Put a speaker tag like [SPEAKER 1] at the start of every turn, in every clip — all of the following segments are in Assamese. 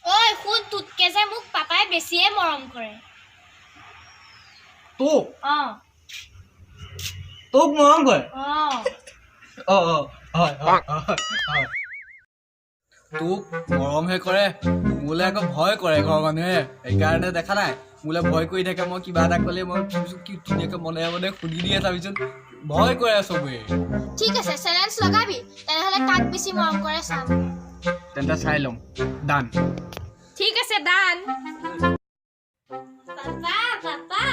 [SPEAKER 1] ঐ শুন তোতকে যে মোক পাপাই বেছিয়ে মৰম কৰে
[SPEAKER 2] তোক
[SPEAKER 1] অ
[SPEAKER 2] তোক মৰম কৰে
[SPEAKER 1] অ
[SPEAKER 2] হয় তোক মৰমহে কৰে মোলে আকৌ ভয় কৰে ঘৰৰ মানুহে সেইকাৰণে দেখা নাই মোলে ভয় কৰি থাকে মই কিবা এটা ক'লে মই কি ধুনীয়াকে মনে মনে শুনি দিয়ে তাৰপিছত ভয় কৰে চবে
[SPEAKER 1] ঠিক আছে চেলেঞ্জ লগাবি তেনেহলে কাক বেছি মৰম কৰে চাম
[SPEAKER 2] তেন্তে চাই ল'ম ডান
[SPEAKER 1] ঠিক আছে ডান পাপা পাপা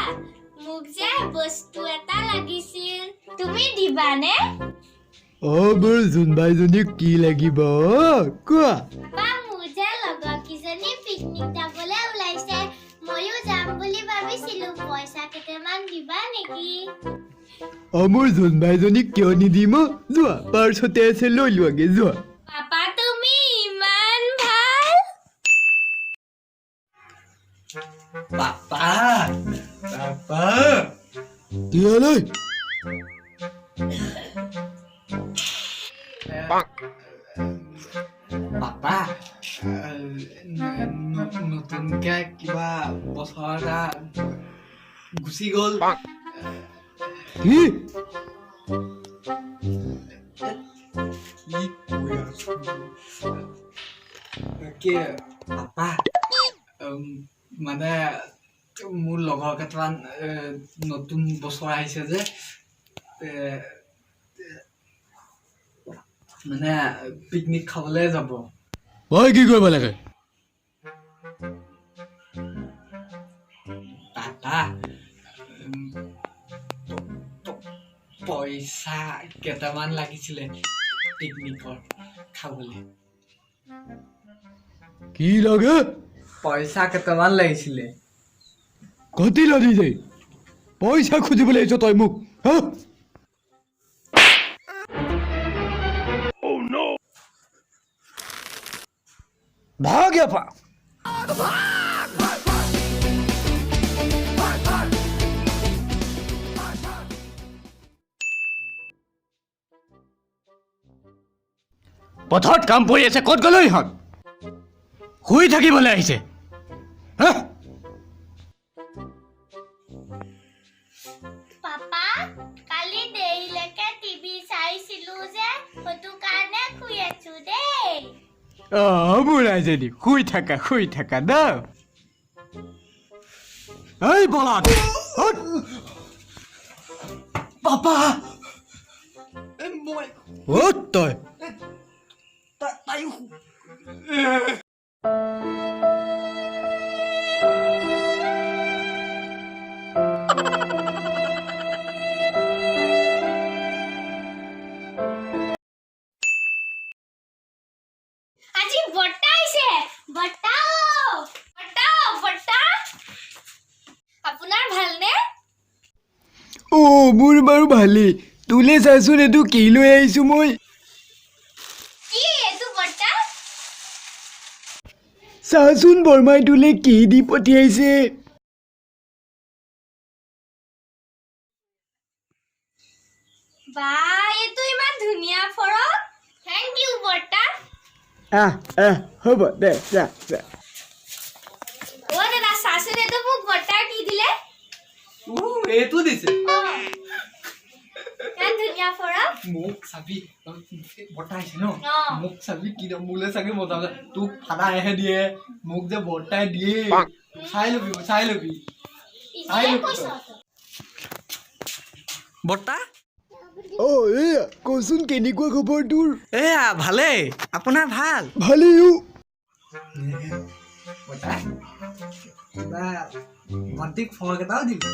[SPEAKER 1] মোক যে বস্তু এটা লাগিছিল তুমি দিবানে
[SPEAKER 3] মোৰ জোনবাইজনীক কি লাগিব কোৱা
[SPEAKER 1] পাপা মোৰ যে লগৰ কিজনী পিকনিক যাবলৈ ওলাইছে ময়ো যাম বুলি ভাবিছিলো পইচা কেইটামান দিবা নেকি
[SPEAKER 3] মোৰ জোনবাইজনীক কিয় নিদিম যোৱা পাৰ্চতে আছে লৈ লোৱাগে যোৱা
[SPEAKER 1] পাপা তুমি ইমান ভাল
[SPEAKER 2] পাপা
[SPEAKER 3] দিয়ালৈ
[SPEAKER 2] পাপা নতুনকে কিবা বছৰ এটা গুচি গ'ল
[SPEAKER 3] কি
[SPEAKER 2] পাপা মানে মোৰ লগৰ কেইটামান নতুন বছৰ আহিছে যে মানে পিকনিক খাবলৈ যাব
[SPEAKER 3] মই কি কৰিব লাগে
[SPEAKER 2] পাপা পইচা কেইটামান লাগিছিলে পিকনিকৰ খাবলৈ
[SPEAKER 3] কি লাগে
[SPEAKER 2] পইচা কেইটামান লাগিছিলে
[SPEAKER 3] ঘটি লদি যায় পইচা খুজিবলৈ আহিছ তই মোক হা ভাগ ইয়াৰ পথত কাম কৰি আছে ক'ত গ'ল ইহঁত শুই থাকিবলৈ আহিছে হা
[SPEAKER 1] পাপা কালি দেৰিলৈকে টিভি চাইছিলো যে সেইটো কাৰণে শুই আছো দেই
[SPEAKER 3] মোৰ ৰাইজনী শুই থাকা ন এই বলাত
[SPEAKER 2] পাপা মই
[SPEAKER 3] অত তই
[SPEAKER 2] তাই
[SPEAKER 1] আজি বৰ্তা আহিছে বৰ্তা আপোনাৰ ভালনে
[SPEAKER 3] মোৰ বাৰু ভালেই তোলে চাচোন এইটো কি লৈ আহিছো মই
[SPEAKER 1] কি এইটো বৰ্তা
[SPEAKER 3] চাচোন বৰমাই তোলে কি দি পঠিয়াইছে
[SPEAKER 1] বা এইটো ইমান ধুনীয়া ফৰক থেংক ইউ বৰ্তা
[SPEAKER 3] হ'ব দে যা
[SPEAKER 1] অ দাদা চাচোন এইটো মোক বৰ্তা কি দিলে
[SPEAKER 2] এইটো দিছে
[SPEAKER 1] ইমান ধুনীয়া ফৰক
[SPEAKER 2] মোক চাবি বৰ্তা আহিছে ন
[SPEAKER 1] অ।
[SPEAKER 2] মোক চাবি কি মোলে চাগে মজা তোক ফাদাইহে দিয়ে মোক যে বৰ্তাই দিয়ে চাই লবি
[SPEAKER 1] ইজিয়ে কৈছ
[SPEAKER 2] বৰ্তা
[SPEAKER 3] এয়া কচোন কেনেকুৱা খবৰ তোৰ
[SPEAKER 2] এয়া ভালেই আপোনাৰ ভাল
[SPEAKER 3] ভালেই
[SPEAKER 2] বৰ্তা কিবা ভণ্টিক ফৰক এটাও
[SPEAKER 3] দিলো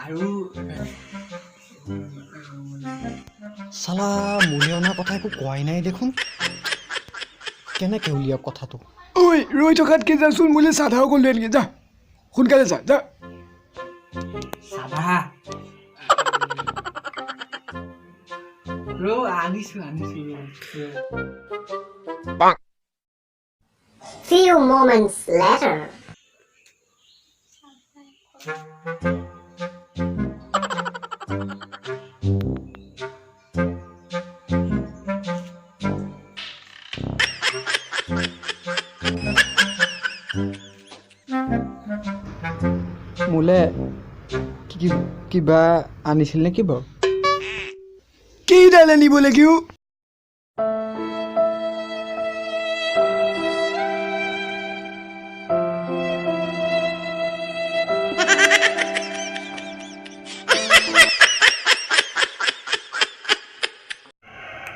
[SPEAKER 2] আৰু
[SPEAKER 3] চালা মোলে অনা কথা একো কোৱাই নাই দেখোন কেনেকে উলিয়াওক কথাটো ঐ ৰৈ থকাতকে যাচোন মোলে চাধা অকল লৈ আনগে যা সোনকালে যা
[SPEAKER 2] চাধা আনিছো
[SPEAKER 4] Few moments later.
[SPEAKER 3] মোলে কিবা আনিছিল নেকি বাৰু কি ডালে নিব লাগিব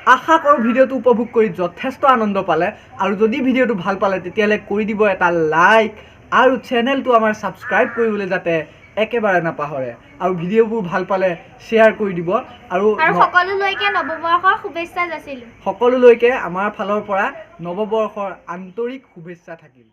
[SPEAKER 3] আশা কৰোঁ ভিডিঅ'টো উপভোগ কৰি যথেষ্ট আনন্দ পালে আৰু যদি ভিডিঅ'টো ভাল পালে তেতিয়াহ'লে কৰি দিব এটা লাইক আৰু চেনেলটো আমাৰ ছাবস্ক্ৰাইব কৰিবলৈ যাতে একেবাৰে নাপাহৰে আৰু ভিডিঅ'বোৰ ভাল পালে শ্বেয়াৰ কৰি দিব আৰু
[SPEAKER 1] সকলোলৈকে নৱবৰ্ষৰ শুভেচ্ছা যাচিলোঁ
[SPEAKER 3] সকলোলৈকে আমাৰ ফালৰ পৰা নৱবৰ্ষৰ আন্তৰিক শুভেচ্ছা থাকিল